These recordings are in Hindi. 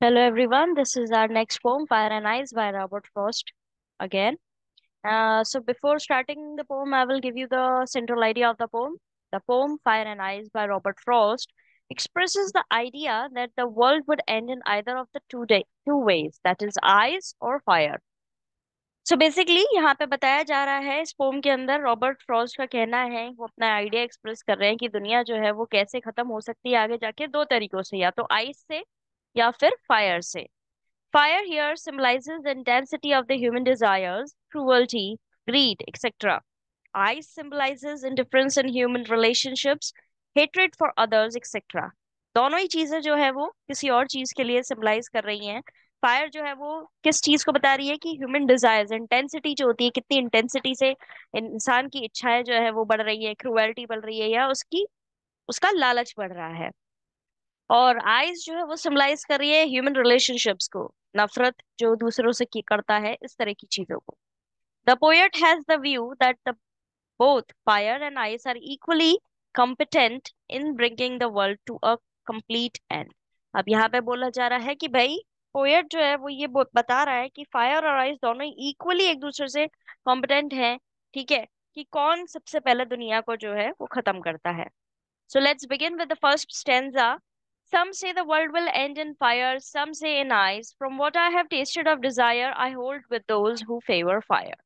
Hello everyone, this is our next poem, Fire and Ice by Robert Frost again. So before starting the poem, I will give you the central idea of the poem. The poem, Fire and Ice by Robert Frost, expresses the idea that the world would end in either of the two ways, that is ice or fire. So basically यहाँ पे बताया जा रहा है इस पोम के अंदर रॉबर्ट फ्रॉस्ट का कहना है, वो अपना आइडिया एक्सप्रेस कर रहे हैं कि दुनिया जो है वो कैसे खत्म हो सकती है आगे जाके दो तरीकों से, या तो आइस से या फिर फायर से। Fire here symbolizes the intensity of the human desires, cruelty, greed, etc. Ice symbolizes indifference in human relationships, hatred for others, etc. दोनों ही चीजें जो है वो किसी और चीज के लिए सिंबलाइज कर रही हैं। फायर जो है वो किस चीज को बता रही है कि ह्यूमन डिजायर्स, इंटेंसिटी जो होती है, कितनी इंटेंसिटी से इंसान की इच्छाएं जो है वो बढ़ रही है, क्रुएल्टी बढ़ रही है, या उसका लालच बढ़ रहा है। और आइस जो है वो सिम्बलाइज कर रही है ह्यूमन रिलेशनशिप्स को, नफरत जो दूसरों से करता है, इस तरह की चीजों को। The poet has the view that the both fire and ice are equally competent in bringing the world to a complete end. अब यहाँ पे बोला जा रहा है कि भाई पोएट जो है वो ये बता रहा है कि फायर और आइस दोनों इक्वली एक दूसरे से कॉम्पिटेंट हैं, ठीक है, कि कौन सबसे पहले दुनिया को जो है वो खत्म करता है। So let's begin with the first stanza. Some say the world will end in fire, some say in ice. From what I have tasted of desire, I hold with those who favor fire.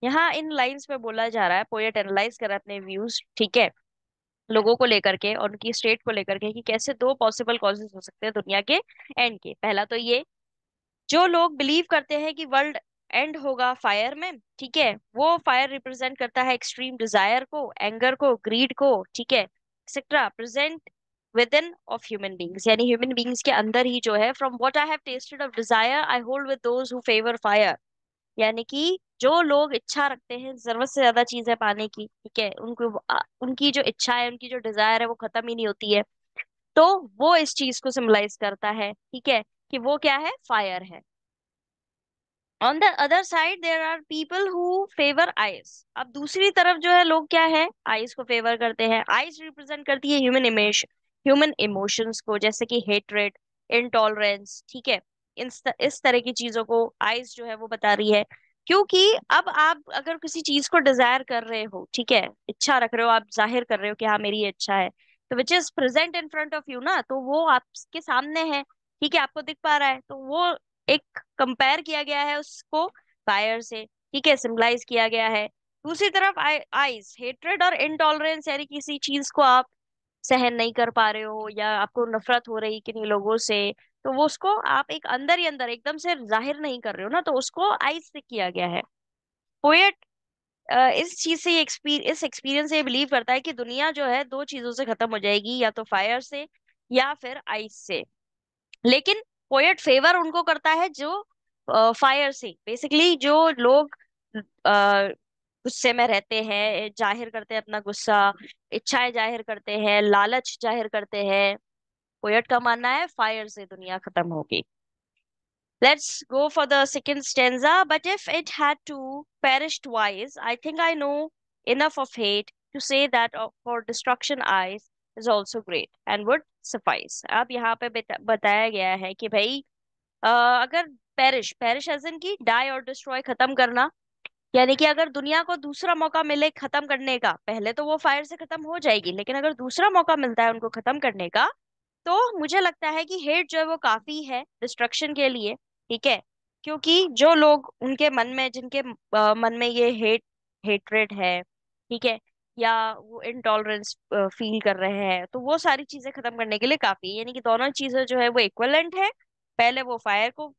यहाँ इन लाइंस में बोला जा रहा है, पोएट एनालाइज कर रहा है अपने व्यूज, ठीक है, लोगों को लेकर के और उनकी स्टेट को लेकर के, कि कैसे दो पॉसिबल कॉजेज हो सकते हैं दुनिया के एंड के। पहला तो ये, जो लोग बिलीव करते हैं कि वर्ल्ड एंड होगा फायर में, ठीक है, वो फायर रिप्रेजेंट करता है एक्सट्रीम डिजायर को, एंगर को, ग्रीड को, ठीक है, etcetera, present with in of human beings, यानी ह्यूमन बींग्स के अंदर ही जो है। From what I have tested of desire I hold with those who favour fire, यानी कि जो लोग इच्छा रखते हैं जरूरत से ज्यादा चीजें पाने की, ठीक है, उनको उनकी जो इच्छा है, उनकी जो डिजायर है वो खत्म ही नहीं होती है, तो वो इस चीज को सिंबलाइज करता है, ठीक है, कि वो क्या है, फायर है। On the other side there are people who favour ice. अब दूसरी तरफ जो है लोग क्या है, आइस को फेवर करते हैं। आइस रिप्रेजेंट करती है ह्यूमन इमोशंस को, जैसे कि हेट्रेड, इंटॉलरेंस, ठीक है, इस तरह की चीजों को आइस जो है वो बता रही है। क्योंकि अब आप अगर किसी चीज को डिजायर कर रहे हो, ठीक है, इच्छा रख रहे हो, आप जाहिर कर रहे हो कि हाँ मेरी ये इच्छा है, तो which is present in front of you ना, तो वो आपके सामने है, ठीक है, आपको दिख पा रहा है, तो वो एक कंपेयर किया गया है उसको फायर से, ठीक है, सिंबलाइज किया गया है। दूसरी तरफ आइस, हेट्रेड और इनटॉलरेंस, यानी किसी चीज को आप सहन नहीं कर पा रहे हो या आपको नफरत हो रही किन्हीं लोगों से, तो वो उसको आप एक अंदर ही अंदर एकदम से जाहिर नहीं कर रहे हो ना, तो उसको आइस से किया गया है। पोएट इस चीज से इस एक्सपीरियंस से बिलीव करता है कि दुनिया जो है दो चीजों से खत्म हो जाएगी, या तो फायर से या फिर आइस से। लेकिन पोएट फेवर उनको करता है जो फायर से, बेसिकली जो लोग गुस्से में रहते हैं, जाहिर करते हैं अपना गुस्सा, इच्छाएं जाहिर करते हैं, लालच जाहिर करते हैं, पोएट का मानना है फायर से दुनिया खत्म होगी। Let's go for the second stanza. But if it had to perish twice, I think I know enough of hate to say that for destruction eyes is also great and would suffice. अब यहाँ पे बताया गया है कि भाई अगर पेरिश, पेरिश एज इन की डाई और डिस्ट्रॉय, खत्म करना, यानी कि अगर दुनिया को दूसरा मौका मिले खत्म करने का, पहले तो वो फायर से खत्म हो जाएगी, लेकिन अगर दूसरा मौका मिलता है उनको खत्म करने का, तो मुझे लगता है कि हेट जो है वो काफी है डिस्ट्रक्शन के लिए, ठीक है। क्योंकि जो लोग उनके मन में, जिनके मन में ये हेट्रेड है, ठीक है, या वो इंटॉलरेंस फील कर रहे हैं, तो वो सारी चीजें खत्म करने के लिए काफी है, यानी कि दोनों चीजें जो है वो इक्वलेंट है। पहले वो फायर को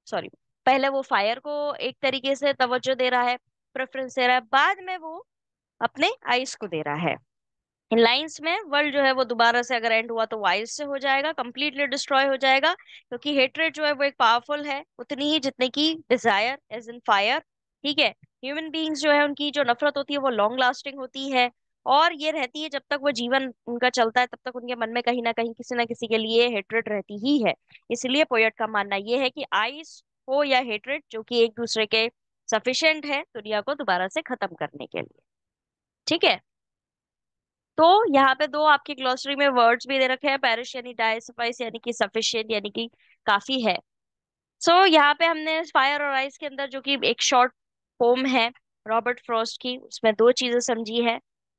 सॉरी, पहले वो फायर को एक तरीके से तवज्जो दे रहा है, प्रेफरेंस दे रहा है, बाद में वो अपने आइस को दे रहा है। इन लाइंस में वर्ल्ड जो है वो दोबारा से अगर एंड हुआ तो वाइज से हो जाएगा, कंप्लीटली डिस्ट्रॉय हो जाएगा, क्योंकि हेट्रेड जो है वो एक पावरफुल है उतनी ही जितने की डिजायर एज इन फायर, ठीक है। ह्यूमन बीइंग्स जो है उनकी जो नफरत होती है वो लॉन्ग लास्टिंग होती है, और ये रहती है जब तक वो जीवन उनका चलता है, तब तक उनके मन में कहीं ना किसी के लिए हेट्रेड रहती ही है। इसलिए पोएट का मानना ये है कि आइस हो या हेट्रेड, जो कि एक दूसरे के सफिशिएंट है दुनिया को दोबारा से खत्म करने के लिए, ठीक है। तो यहाँ पे दो आपके ग्लोसरी में वर्ड्स भी दे रखे हैं, पेरिश यानी डाई, सफाइस यानी कि सफिशिएंट यानी कि काफी है। सो यहाँ पे हमने फायर और आइस के अंदर जो कि एक शॉर्ट पोम है रॉबर्ट फ्रॉस्ट की, उसमें दो चीजें समझी है,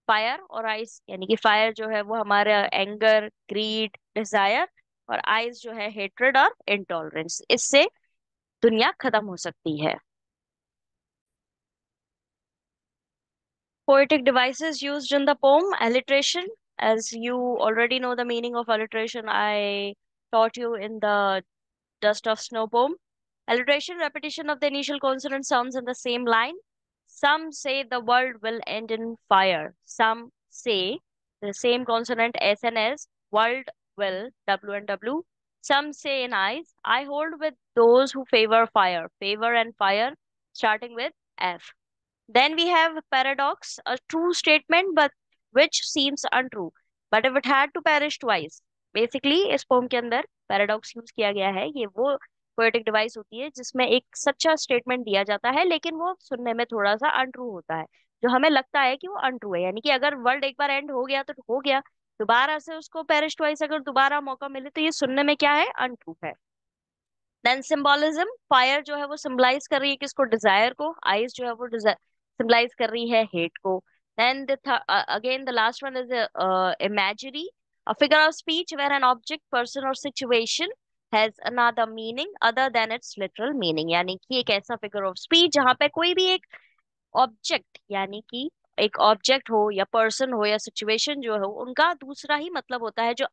फायर और आइस, यानी कि फायर जो है वो हमारा एंगर, ग्रीड, डिजायर, और आइस जो है हेट्रेड और इंटॉलरेंस, इससे दुनिया खत्म हो सकती है। Poetic devices used in the poem, alliteration. As you already know the meaning of alliteration, I taught you in the Dust of Snow poem. Alliteration, repetition of the initial consonant sounds in the same line. Some say the world will end in fire. Some say the same consonant S and S, world will, W and W. Some say in eyes. I hold with those who favor fire. Favor and fire, starting with F. Then we have paradox, a true statement but which seems untrue. But if it had to perish twice. Basically इस पोम के अंदर पैराडॉक्स यूज किया गया है। ये वो पोएटिक डिवाइस होती है जिसमें एक सच्चा स्टेटमेंट दिया जाता है लेकिन वो सुनने में थोड़ा सा अनट्रू होता है, जो हमें लगता है कि वो अनट्रू है। यानी कि अगर वर्ल्ड एक बार एंड हो गया तो हो गया, दोबारा से उसको पेरिश ट्वाइस अगर दोबारा मौका मिले तो ये सुनने में क्या है, अनट्रू है। देन सिंबोलिज्म, फायर जो है वो सिंबलाइज कर रही है किसको, डिजायर को। आइज जो है वो सिंबलाइज कर रही है हेट को। Then again the last one is imagery, a figure of speech where an object, person or situation has another meaning other than its literal meaning। यानी कि एक ऐसा फिगर ऑफ स्पीच जहां पे कोई भी एक ऑब्जेक्ट, यानी कि एक ऑब्जेक्ट हो या पर्सन हो या सिचुएशन जो हो, उनका दूसरा ही मतलब होता है, जो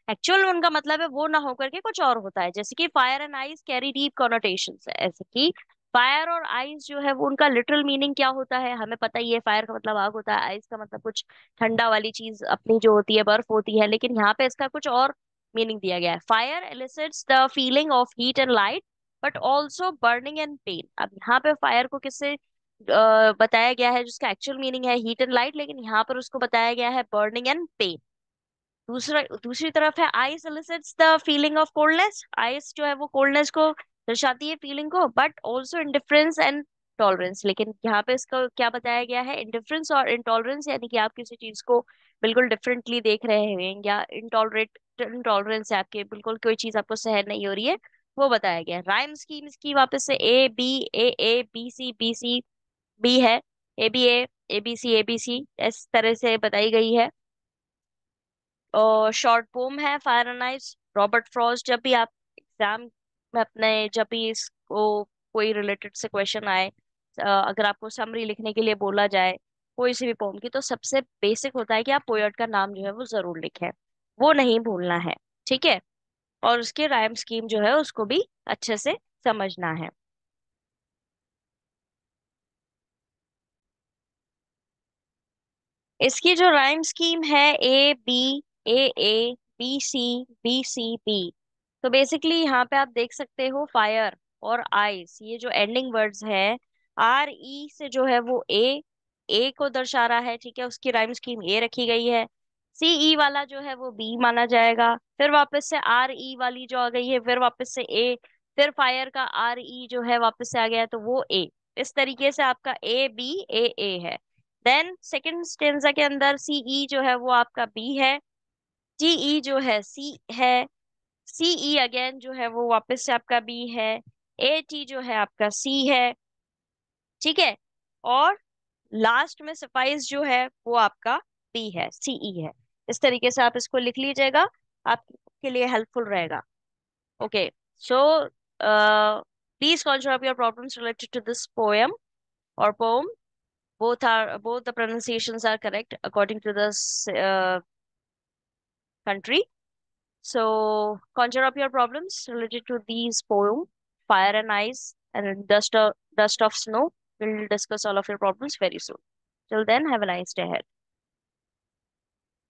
एक्चुअल उनका मतलब है वो ना होकर के कुछ और होता है। जैसे कि fire and ice carry deep connotations है, ऐसे कि फायर और आइस जो है वो उनका लिटरल मीनिंग क्या होता है हमें पता ही है। फायर का मतलब आग होता है, आइस का मतलब कुछ ठंडा वाली चीज अपनी जो होती है, बर्फ होती है, लेकिन यहाँ पे इसका कुछ और मीनिंग दिया गया है। Fire elicits the feeling of heat and light but also burning and pain. अब यहाँ पे फायर को किससे बताया गया है, जिसका एक्चुअल मीनिंग है हीट एंड लाइट, लेकिन यहाँ पर उसको बताया गया है बर्निंग एंड पेन। दूसरी तरफ है ice elicits the feeling of coldness. Ice जो है वो कोल्डनेस को दर्शाती है, फीलिंग को, but also indifference and tolerance. लेकिन यहाँ पे इसका क्या बताया गया है, इंडिफरेंस और इंटॉलरेंस, यानी कि आप किसी चीज को बिल्कुल डिफरेंटली देख रहे हैं, या इंटॉलरेंस है, आपके बिल्कुल कोई चीज आपको सहन नहीं हो रही है, वो बताया गया है। राइम स्कीम इसकी वापस से A B C B C B है, ए बी सी इस तरह से बताई गई है। और शॉर्ट पोम है fire and ice, Robert Frost. जब भी आप एग्जाम में अपने, जब भी इसको कोई रिलेटेड से क्वेश्चन आए, अगर आपको समरी लिखने के लिए बोला जाए कोई सी भी पोम की, तो सबसे बेसिक होता है कि आप पोएट का नाम जो है वो जरूर लिखें, वो नहीं भूलना है, ठीक है। और उसके राइम स्कीम जो है उसको भी अच्छे से समझना है। इसकी जो राइम स्कीम है, ए बी सी बी, तो बेसिकली यहाँ पे आप देख सकते हो फायर और आइस, ये जो एंडिंग वर्ड्स है, आर ई से जो है वो ए को दर्शा रहा है, ठीक है, उसकी राइम स्कीम ए रखी गई है। सी ई वाला जो है वो बी माना जाएगा, फिर वापस से आर ई वाली जो आ गई है, फिर वापस से ए, फिर फायर का आर ई जो है वापस से आ गया है तो वो ए। इस तरीके से आपका ए है। देन सेकंड स्टेंजा के अंदर सीई जो है वो आपका बी है, टीई जो है सी है, सीई अगेन जो है वो वापस से आपका बी है, ए टी जो है आपका सी है, ठीक है। और लास्ट में सफाइस जो है वो आपका बी है, सीई है। इस तरीके से आप इसको लिख लीजिएगा, आपके लिए हेल्पफुल रहेगा। Okay, so please conjure up your problems related to this poem or poem. Both the pronunciations are correct according to this country. So conjure up your problems related to these poem, Fire and Ice and Dust of Snow. We'll discuss all of your problems very soon. Till then, have a nice day ahead.